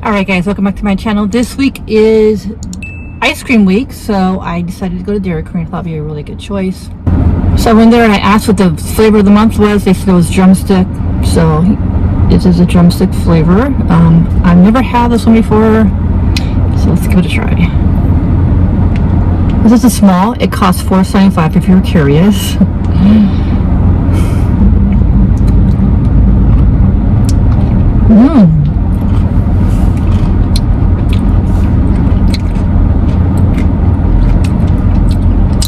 Alright guys, welcome back to my channel. This week is ice cream week, so I decided to go to Dairy Queen. I thought it'd be a really good choice. So I went there and I asked what the flavor of the month was. They said it was drumstick, so this is a drumstick flavor. I've never had this one before, so let's give it a try. This is small. It costs $4.75 if you're curious.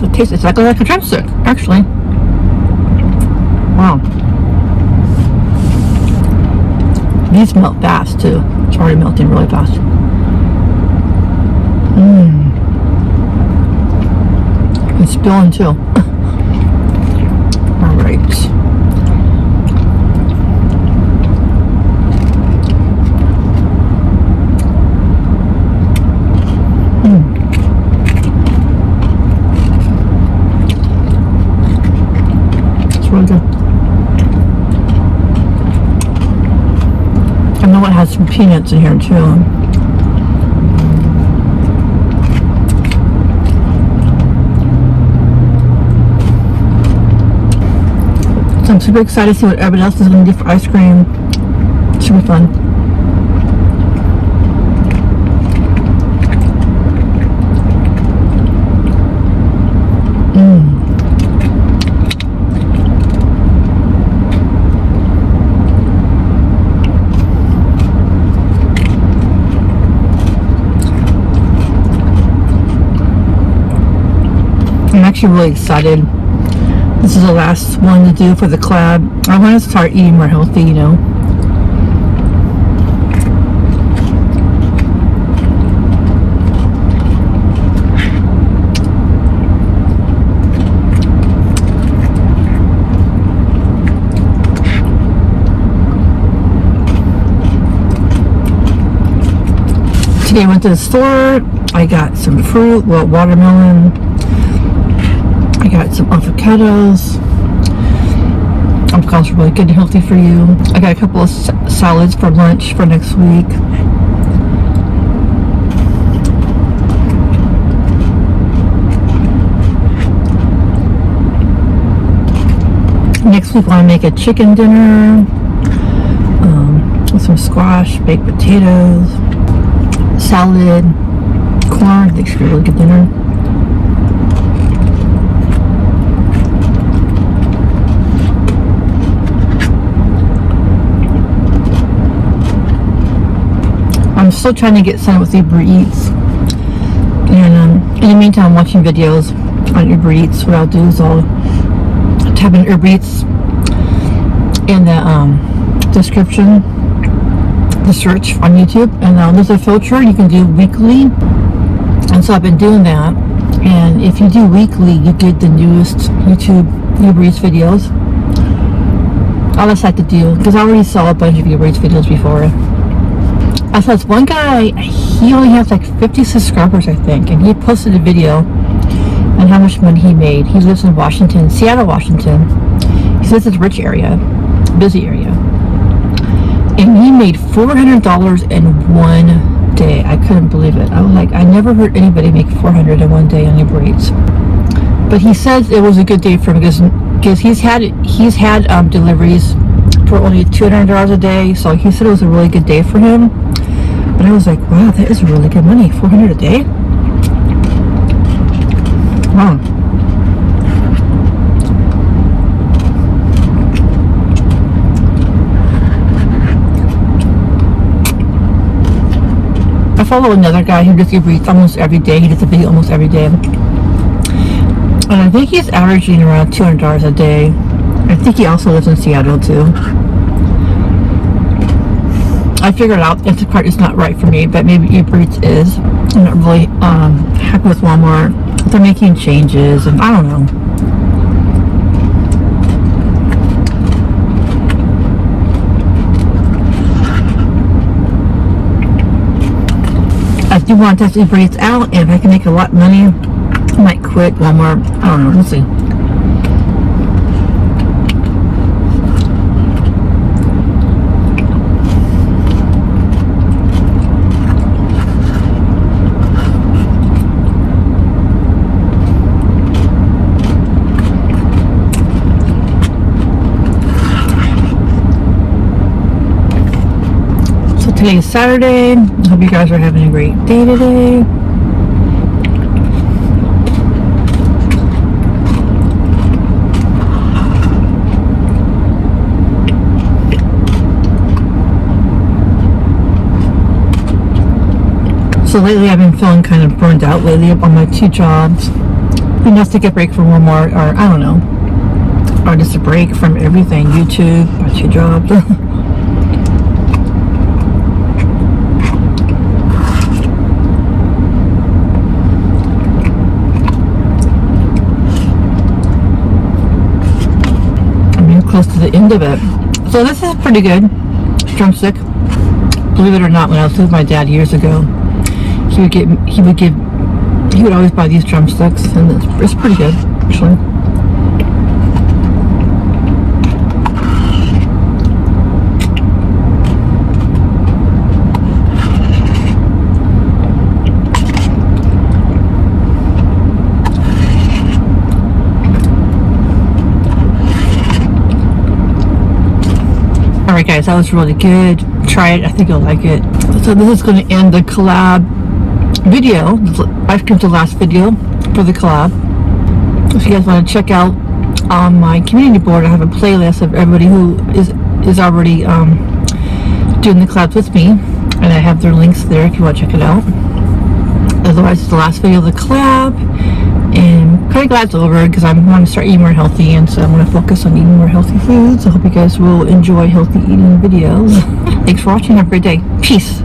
It tastes exactly like a drumstick, actually. Wow. These melt fast too. It's already melting really fast. It's spilling too. Alright. Really good. I know it has some peanuts in here too. So I'm super excited to see what everybody else is going to do for ice cream. It should be fun. I'm actually really excited. This is the last one to do for the club. I want to start eating more healthy, you know. Today I went to the store. I got some fruit, well, watermelon. I got some avocados. Avocados are really good and healthy for you. I got a couple of salads for lunch for next week. Next week I want to make a chicken dinner with some squash, baked potatoes, salad, corn. I think should be a really good dinner. I'm still trying to get signed with Uber Eats, and in the meantime I'm watching videos on Uber Eats. What I'll do is I'll type in Uber Eats in the description, the search on YouTube, and there's a filter you can do weekly, and so I've been doing that. And if you do weekly, you get the newest YouTube Uber Eats videos. All I had to do, because I already saw a bunch of Uber Eats videos before. I saw this one guy, he only has like 50 subscribers, I think, and he posted a video on how much money he made. He lives in Washington, Seattle, Washington. He says it's a rich area, busy area. And he made $400 in one day. I couldn't believe it. I was like, I never heard anybody make $400 in one day on Uber Eats. But he says it was a good day for him because he's had deliveries for only $200 a day. So he said it was a really good day for him. But I was like, wow, that is really good money. $400 a day? Wow. I follow another guy who does Uber Eats almost every day. He does a video almost every day. And I think he's averaging around $200 a day. I think he also lives in Seattle too. I figured out Instacart is not right for me, but maybe Uber Eats is. I'm not really happy with Walmart. They're making changes, and I don't know. I do want to test Uber Eats out, and if I can make a lot of money, I might quit Walmart. I don't know. We'll see. Today is Saturday. I hope you guys are having a great day today. So lately I've been feeling kind of burned out lately on my 2 jobs. Enough to get a break from one more, or I don't know. Or just a break from everything. YouTube, my 2 jobs. Close to the end of it. So this is pretty good. Drumstick. Believe it or not, when I was with my dad years ago, he would always buy these drumsticks, and it's pretty good, actually. Alright guys, that was really good. Try it, I think you'll like it. So this is going to end the collab video. I've come to the last video for the collab. If you guys want to check out on my community board, I have a playlist of everybody who is already doing the collabs with me. And I have their links there if you want to check it out. Otherwise, it's the last video of the collab. And I'm kind of glad it's over because I want to start eating more healthy, and so I'm going to focus on eating more healthy foods. I hope you guys will enjoy healthy eating videos. Thanks for watching. Have a great day. Peace.